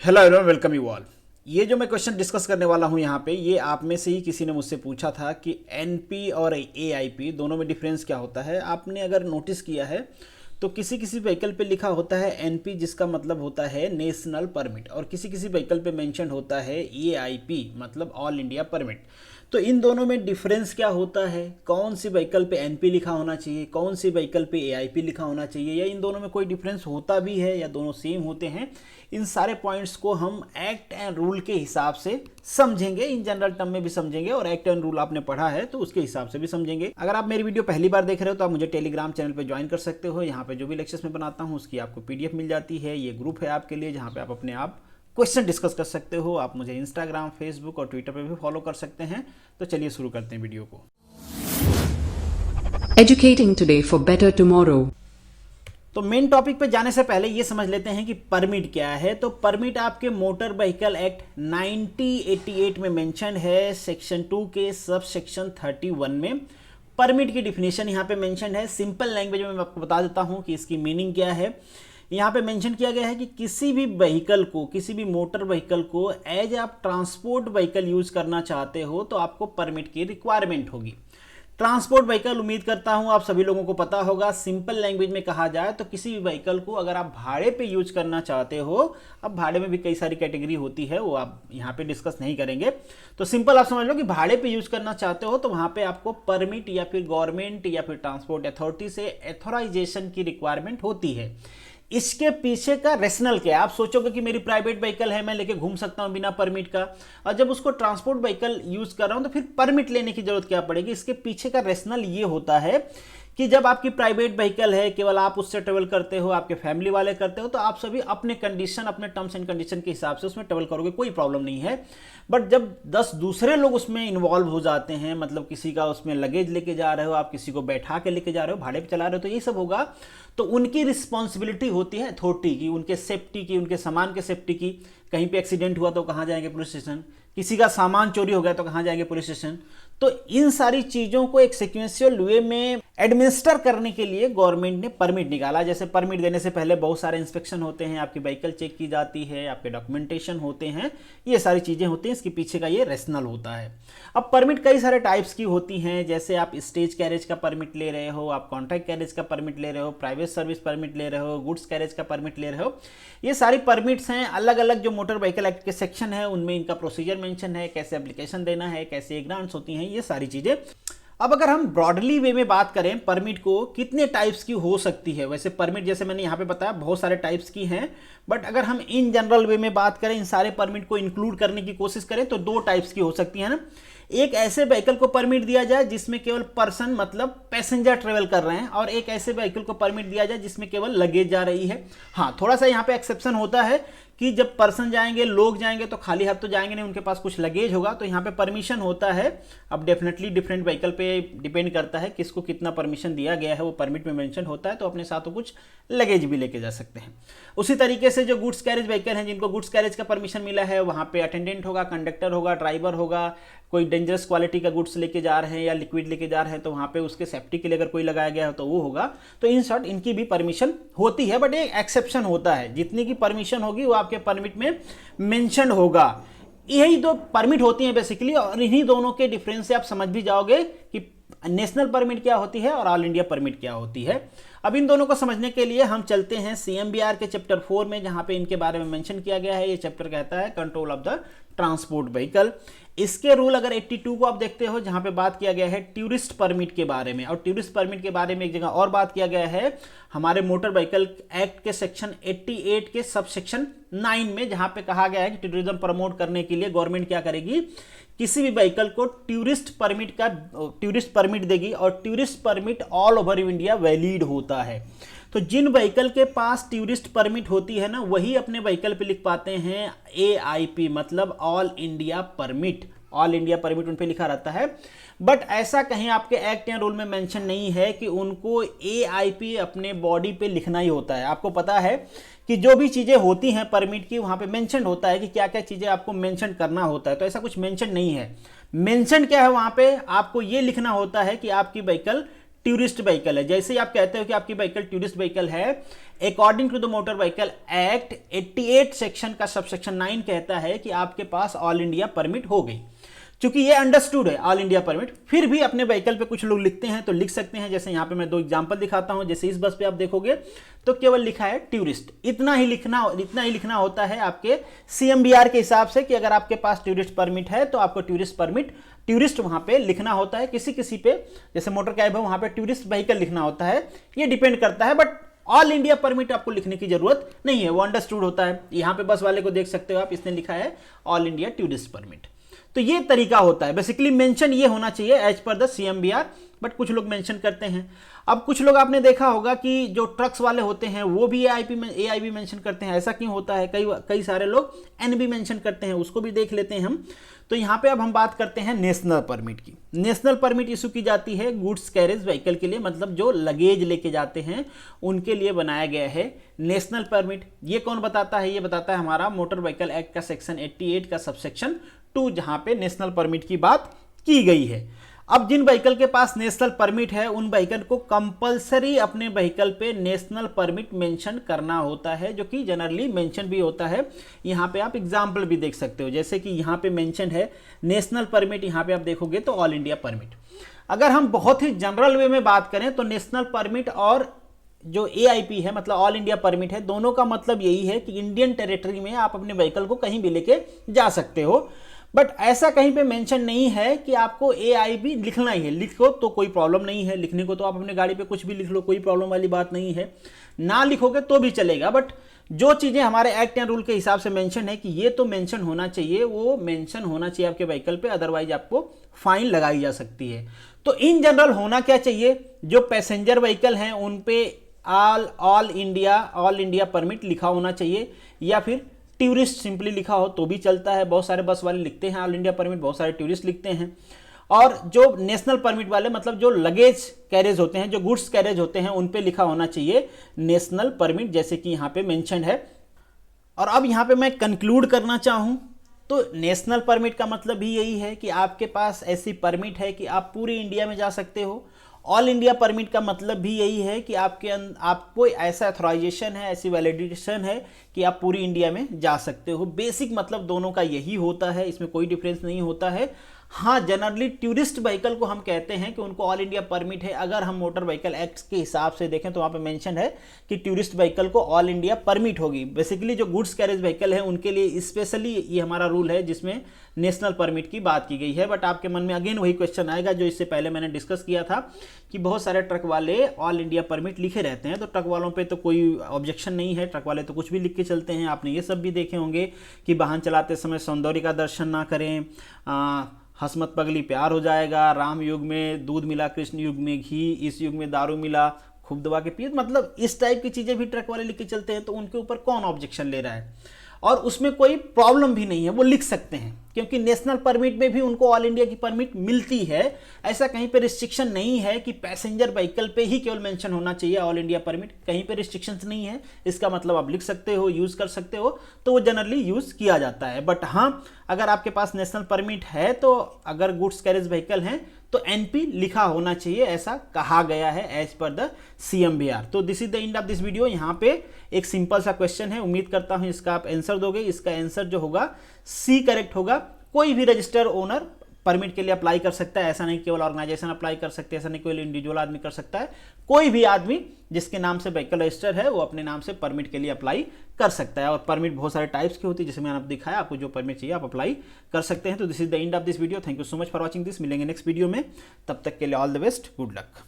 Hello everyone, welcome you all. ये जो मैं क्वेश्चन डिस्कस करने वाला हूँ यहाँ पे, ये आप में से ही किसी ने मुझसे पूछा था कि एनपी और एआईपी दोनों में डिफरेंस क्या होता है। आपने अगर नोटिस किया है तो किसी किसी व्हीकल पे लिखा होता है एनपी, जिसका मतलब होता है नेशनल परमिट, और किसी किसी व्हीकल पे मेंशन होता है एआईपी, मतलब ऑल इंडिया परमिट। तो इन दोनों में डिफरेंस क्या होता है, कौन सी व्हीकल पे एनपी लिखा होना चाहिए, कौन सी व्हीकल पे एआईपी लिखा होना चाहिए, या इन दोनों में कोई डिफरेंस होता भी है या दोनों सेम होते हैं, इन सारे पॉइंट्स को हम एक्ट एंड रूल के हिसाब से समझेंगे। इन जनरल टर्म में भी समझेंगे और एक्ट एंड रूल आपने पढ़ा है तो उसके हिसाब से भी समझेंगे। अगर आप मेरी वीडियो पहली बार देख रहे हो तो आप मुझे टेलीग्राम चैनल पे ज्वाइन कर सकते हो। यहाँ पे जो भी लेक्चर्स मैं बनाता हूँ उसकी आपको पीडीएफ मिल जाती है। ये ग्रुप है आपके लिए जहाँ पे आप अपने आप क्वेश्चन डिस्कस कर सकते हो। आप मुझे इंस्टाग्राम, फेसबुक और ट्विटर पे भी फॉलो कर सकते हैं। तो चलिए शुरू करते हैं वीडियो को। Educating today for better tomorrow. तो मेन टॉपिक पे जाने से पहले ये समझ लेते हैं कि परमिट क्या है। तो परमिट आपके मोटर व्हीकल एक्ट 1988 में मेंशन है, सेक्शन 2 के सब सेक्शन 31 में। परमिट की डिफिनेशन यहाँ पे मेंशन है। सिंपल लैंग्वेज में मैं आपको बता देता हूँ कि इसकी मीनिंग क्या है। यहाँ पे मेंशन किया गया है कि किसी भी व्हीकल को, किसी भी मोटर व्हीकल को एज आप ट्रांसपोर्ट व्हीकल यूज करना चाहते हो तो आपको परमिट की रिक्वायरमेंट होगी। ट्रांसपोर्ट व्हीकल, उम्मीद करता हूं आप सभी लोगों को पता होगा। सिंपल लैंग्वेज में कहा जाए तो किसी भी व्हीकल को अगर आप भाड़े पे यूज करना चाहते हो, अब भाड़े में भी कई सारी कैटेगरी होती है, वो आप यहाँ पे डिस्कस नहीं करेंगे। तो सिंपल आप समझ लो कि भाड़े पे यूज करना चाहते हो तो वहां पे आपको परमिट या फिर गवर्नमेंट या फिर ट्रांसपोर्ट अथॉरिटी से एथोराइजेशन की रिक्वायरमेंट होती है। इसके पीछे का रेशनल क्या है? आप सोचोगे कि मेरी प्राइवेट व्हीकल है, मैं लेके घूम सकता हूं बिना परमिट का, और जब उसको ट्रांसपोर्ट व्हीकल यूज कर रहा हूं तो फिर परमिट लेने की जरूरत क्या पड़ेगी? इसके पीछे का रेशनल ये होता है कि जब आपकी प्राइवेट व्हीकल है, केवल आप उससे ट्रेवल करते हो, आपके फैमिली वाले करते हो, तो आप सभी अपने कंडीशन, अपने टर्म्स एंड कंडीशन के हिसाब से उसमें ट्रेवल करोगे, कोई प्रॉब्लम नहीं है। बट जब 10 दूसरे लोग उसमें इन्वॉल्व हो जाते हैं, मतलब किसी का उसमें लगेज लेके जा रहे हो, आप किसी को बैठा के लेके जा रहे हो, भाड़े पे चला रहे हो, तो ये सब होगा। तो उनकी रिस्पॉन्सिबिलिटी होती है अथॉरिटी की, उनके सेफ्टी की, उनके सामान के सेफ्टी की। कहीं पे एक्सीडेंट हुआ तो कहाँ जाएंगे? Police station. किसी का सामान चोरी हो गया तो कहाँ जाएंगे? Police station. तो इन सारी चीजों को एक सिक्वेंशियल वे में एडमिनिस्टर करने के लिए गवर्नमेंट ने परमिट निकाला। जैसे परमिट देने से पहले बहुत सारे इंस्पेक्शन होते हैं, आपकी व्हीकल चेक की जाती है, आपके डॉक्यूमेंटेशन होते हैं, ये सारी चीजें होती हैं। इसके पीछे का ये रेशनल होता है। अब परमिट कई सारे टाइप्स की होती हैं, जैसे आप स्टेज कैरेज का परमिट ले रहे हो, आप कॉन्ट्रैक्ट कैरेज का परमिट ले रहे हो, प्राइवेट सर्विस परमिट ले रहे हो, गुड्स कैरेज का परमिट ले रहे हो। ये सारी परमिट्स हैं। अलग अलग जो मोटर व्हीकल एक्ट के सेक्शन है उनमें इनका प्रोसीजर मेंशन है, कैसे एप्लीकेशन देना है, कैसे ग्रांट्स होती हैं, ये सारी चीजें। अब अगर हम ब्रॉडली वे में बात करें परमिट को कितने टाइप्स की हो सकती है, वैसे परमिट जैसे मैंने यहाँ पे बताया बहुत सारे टाइप्स की हैं, बट अगर हम इन जनरल वे में बात करें, इन सारे परमिट को इंक्लूड करने की कोशिश करें तो 2 टाइप्स की हो सकती है ना। एक ऐसे व्हीकल को परमिट दिया जाए जिसमें केवल पर्सन, मतलब पैसेंजर ट्रेवल कर रहे हैं, और एक ऐसे व्हीकल को परमिट दिया जाए जिसमें केवल लगेज जा रही है। हाँ, थोड़ा सा यहाँ पे एक्सेप्शन होता है कि जब पर्सन जाएंगे, लोग जाएंगे तो खाली हाथ तो जाएंगे नहीं, उनके पास कुछ लगेज होगा, तो यहाँ पे परमिशन होता है। अब डेफिनेटली डिफरेंट व्हीकल पे डिपेंड करता है किसको कितना परमिशन दिया गया है, वो परमिट में मेंशन होता है, तो अपने साथ कुछ लगेज भी लेके जा सकते हैं। उसी तरीके से जो गुड्स कैरेज व्हीकल हैं, जिनको गुड्स कैरेज का परमिशन मिला है, वहाँ पे अटेंडेंट होगा, कंडक्टर होगा, ड्राइवर होगा। कोई डेंजरस क्वालिटी का गुड्स लेके जा रहे हैं या लिक्विड लेके जा रहे हैं तो वहाँ पे उसके सेफ्टी के लिए अगर कोई लगाया गया है तो वो होगा। तो इन शॉर्ट इनकी भी परमिशन होती है, बट एक एक्सेप्शन होता है, जितनी की परमिशन होगी वो आपके परमिट में मेंशन होगा। यही 2 परमिट होती हैं बेसिकली, और इन्हीं दोनों के डिफरेंस से आप समझ भी जाओगे कि नेशनल परमिट क्या होती है और ऑल इंडिया परमिट क्या होती है। अब इन दोनों को समझने के लिए हम चलते हैं सीएमबीआर के चैप्टर 4 में, जहां पे इनके बारे में मेंशन किया गया है। ये चैप्टर कहता है control of the transport vehicle. इसके रूल अगर 82 को आप देखते हो, जहां पे बात किया गया है टूरिस्ट परमिट के बारे में, और टूरिस्ट परमिट के बारे में एक जगह और बात किया गया है हमारे मोटर व्हीकल एक्ट के सेक्शन 88 के सब सेक्शन 9 में, जहां पे कहा गया है कि टूरिज्म प्रमोट करने के लिए गवर्नमेंट क्या करेगी, किसी भी व्हीकल को टूरिस्ट परमिट देगी, और tourist permit all over India valid होता है। तो जिन व्हीकल के पास टूरिस्ट परमिट होती है ना, वही अपने व्हीकल पे लिख पाते हैं एआईपी, मतलब all India permit. All India permit उन पे लिखा रहता है, बट ऐसा कहीं आपके एक्ट या रूल में मेंशन नहीं है कि उनको एआईपी अपने बॉडी पे लिखना ही होता है। आपको पता है कि जो भी चीजें होती हैं परमिट की, वहां पे मेंशन होता है कि क्या क्या चीजें आपको मेंशन करना होता है, तो ऐसा कुछ मेंशन नहीं है। मेंशन क्या है वहां पे, आपको ये लिखना होता है कि आपकी व्हीकल टूरिस्ट व्हीकल है। जैसे ही आप कहते हो कि आपकी व्हीकल टूरिस्ट व्हीकल है, according to the motor vehicle act 88 section का सबसेक्शन 9 कहता है कि आपके पास ऑल इंडिया परमिट हो गई। क्योंकि ये अंडरस्टूड है ऑल इंडिया परमिट, फिर भी अपने व्हीकल पे कुछ लोग लिखते हैं तो लिख सकते हैं। जैसे यहाँ पे मैं 2 एग्जांपल दिखाता हूं। जैसे इस बस पे आप देखोगे तो केवल लिखा है टूरिस्ट, इतना ही लिखना होता है आपके CMBR के हिसाब से कि अगर आपके पास टूरिस्ट परमिट है तो आपको टूरिस्ट वहां पे लिखना होता है। किसी पे जैसे मोटर कैब है वहां पे टूरिस्ट व्हीकल लिखना होता है, ये डिपेंड करता है। बट ऑल इंडिया परमिट आपको लिखने की जरूरत नहीं है, वो अंडरस्टूड होता है। यहाँ पे बस वाले को देख सकते हो आप, इसने लिखा है ऑल इंडिया टूरिस्ट परमिट। तो ये तरीका होता है, बेसिकली मेंशन ये होना चाहिए as per the CMBR, but कुछ लोग मेंशन करते हैं। अब कुछ लोग आपने देखा होगा कि जो ट्रक्स वाले होते हैं वो भी AIB मेंशन करते हैं। ऐसा क्यों होता है? कई सारे लोग NB मेंशन करते हैं, उसको भी देख लेते हैं हम। तो यहाँ पे अब हम बात करते हैं नेशनल परमिट की। नेशनल परमिट इशू की जाती है गुड्स कैरेज व्हीकल के लिए, मतलब जो लगेज लेके जाते हैं उनके लिए बनाया गया है नेशनल परमिट। ये कौन बताता है? ये बताता है हमारा मोटर व्हीकल एक्ट का सेक्शन 88 का सबसेक्शन 2, जहां पे नेशनल परमिट की बात की गई है। अब जिन व्हीकल के पास नेशनल परमिट है उन व्हीकल को कंपलसरी अपने व्हीकल पे नेशनल परमिट मेंशन करना होता है, जो कि जनरली मेंशन भी होता है। यहाँ पे आप एग्जांपल भी देख सकते हो, जैसे कि यहाँ पे मेंशन है नेशनल परमिट, यहाँ पे आप देखोगे तो ऑल इंडिया परमिट। अगर हम बहुत ही जनरल वे में बात करें तो नेशनल परमिट और जो AIP है, मतलब ऑल इंडिया परमिट है, दोनों का मतलब यही है कि इंडियन टेरिटरी में आप अपने व्हीकल को कहीं भी लेके जा सकते हो। बट ऐसा कहीं पे मेंशन नहीं है कि आपको AIB लिखना ही है। लिखो तो कोई प्रॉब्लम नहीं है, लिखने को तो आप अपने गाड़ी पे कुछ भी लिख लो, कोई प्रॉब्लम वाली बात नहीं है। ना लिखोगे तो भी चलेगा, बट जो चीज़ें हमारे एक्ट एंड रूल के हिसाब से मेंशन है कि ये तो मेंशन होना चाहिए, वो मेंशन होना चाहिए आपके व्हीकल पे, अदरवाइज आपको फाइन लगाई जा सकती है। तो इन जनरल होना क्या चाहिए, जो पैसेंजर व्हीकल हैं उन पे ऑल इंडिया परमिट लिखा होना चाहिए, या फिर टूरिस्ट सिंपली लिखा हो तो भी चलता है। बहुत सारे बस वाले लिखते हैं ऑल इंडिया परमिट, बहुत सारे टूरिस्ट लिखते हैं। और जो नेशनल परमिट वाले, मतलब जो लगेज कैरेज होते हैं, जो गुड्स कैरेज होते हैं, उन पे लिखा होना चाहिए नेशनल परमिट, जैसे कि यहाँ पे मेंशन है। और अब यहाँ पे मैं कंक्लूड करना चाहूँ तो नेशनल परमिट का मतलब भी यही है कि आपके पास ऐसी परमिट है कि आप पूरी इंडिया में जा सकते हो। ऑल इंडिया परमिट का मतलब भी यही है कि आपको ऐसा अथॉराइजेशन है, ऐसी वैलिडेशन है कि आप पूरी इंडिया में जा सकते हो। बेसिक मतलब दोनों का यही होता है, इसमें कोई डिफरेंस नहीं होता है। हाँ, जनरली टूरिस्ट व्हीकल को हम कहते हैं कि उनको ऑल इंडिया परमिट है। अगर हम मोटर व्हीकल एक्ट के हिसाब से देखें तो वहाँ पे मेंशन है कि टूरिस्ट व्हीकल को ऑल इंडिया परमिट होगी। बेसिकली जो गुड्स कैरेज व्हीकल है उनके लिए स्पेशली ये हमारा रूल है जिसमें नेशनल परमिट की बात की गई है। बट आपके मन में अगेन वही क्वेश्चन आएगा जो इससे पहले मैंने डिस्कस किया था कि बहुत सारे ट्रक वाले ऑल इंडिया परमिट लिखे रहते हैं, तो ट्रक वालों पे तो कोई ऑब्जेक्शन नहीं है, ट्रक वाले तो कुछ भी लिख के चलते हैं। आपने ये सब भी देखे होंगे कि वाहन चलाते समय सौंदर्य का दर्शन ना करें, हसमत पगली प्यार हो जाएगा, राम युग में दूध मिला कृष्ण युग में घी, इस युग में दारू मिला खूब दबा के पिए, मतलब इस टाइप की चीज़ें भी ट्रक वाले लिख के चलते हैं। तो उनके ऊपर कौन ऑब्जेक्शन ले रहा है, और उसमें कोई प्रॉब्लम भी नहीं है, वो लिख सकते हैं क्योंकि नेशनल परमिट में भी उनको ऑल इंडिया की परमिट मिलती है। ऐसा कहीं पे रिस्ट्रिक्शन नहीं है कि पैसेंजर व्हीकल पे ही केवल मेंशन होना चाहिए ऑल इंडिया परमिट, कहीं पे रिस्ट्रिक्शंस नहीं है। इसका मतलब आप लिख सकते हो, यूज़ कर सकते हो, तो वो जनरली यूज़ किया जाता है। बट हाँ, अगर आपके पास नेशनल परमिट है तो अगर गुड्स कैरेज व्हीकल हैं तो NP लिखा होना चाहिए, ऐसा कहा गया है एज पर द CMBR। तो this is the end of this video. यहाँ पे एक सिंपल सा क्वेश्चन है, उम्मीद करता हूँ इसका आप आंसर दोगे। इसका आंसर जो होगा C करेक्ट होगा। कोई भी रजिस्टर ओनर परमिट के लिए अप्लाई कर सकता है, ऐसा नहीं केवल ऑर्गेनाइजेशन अप्लाई कर सकते हैं, ऐसा नहीं केवल इंडिविजुअल आदमी कर सकता है। कोई भी आदमी जिसके नाम से व्हीकल रजिस्टर है वो अपने नाम से परमिट के लिए अप्लाई कर सकता है। और परमिट बहुत सारे टाइप्स की होती है, जैसे मैंने आपको दिखाया, आपको जो परमिट चाहिए आप अप्लाई कर सकते हैं। तो this is the end of this video. Thank you so much for watching this. मिलेंगे नेक्स्ट वीडियो में, तब तक के लिए all the best, good luck.